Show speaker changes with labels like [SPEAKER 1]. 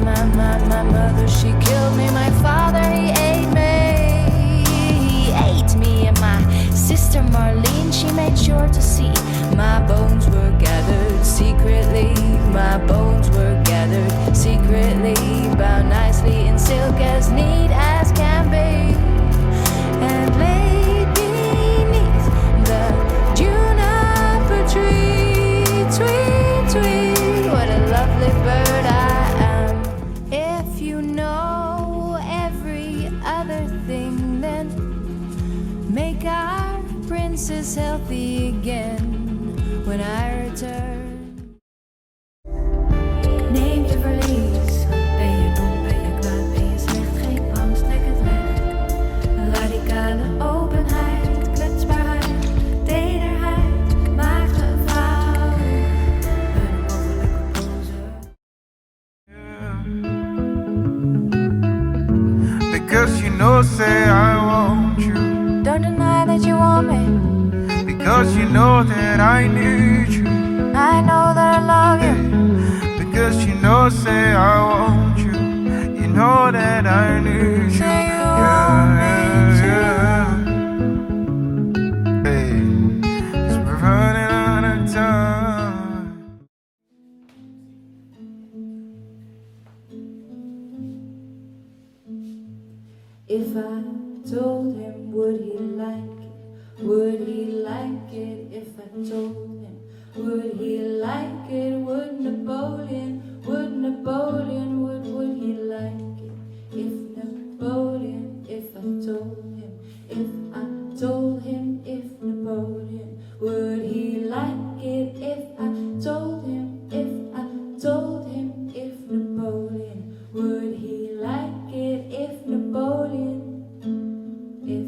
[SPEAKER 1] My mother, she killed me. My father, he ate me. He ate me. And my sister Marjolein, she made sure to see my bones were gathered secretly. My bones were gathered secretly, bound nicely in silk, as neat as can be, and laid beneath the juniper tree. Tweet, tweet, what a lovely bird I am. If you know every other thing, then make our princess healthy again when I return. Neem je verlies. Ben je dom, ben je kwaad, ben je slecht? Geen angst, trek het weg. Radicale openheid, kwetsbaarheid, tederheid, maakt een vrouw een onmogelijke pose.
[SPEAKER 2] Because you know, say I want you.
[SPEAKER 1] Don't deny that you want me.
[SPEAKER 2] Because you know that I need you.
[SPEAKER 1] I know that I love you.
[SPEAKER 2] Because you know, say I want you. You know that I need you.
[SPEAKER 1] Say you want me too.
[SPEAKER 2] Hey, 'cause we're running out of time.
[SPEAKER 1] If I told him, would he like it? Would he like it if I told him? Would he like it? Would Napoleon, would he like it? If Napoleon, if I told him, if I told him, if Napoleon, would he like it? If I told him, if I told him, if Napoleon, would he like it? If Napoleon, if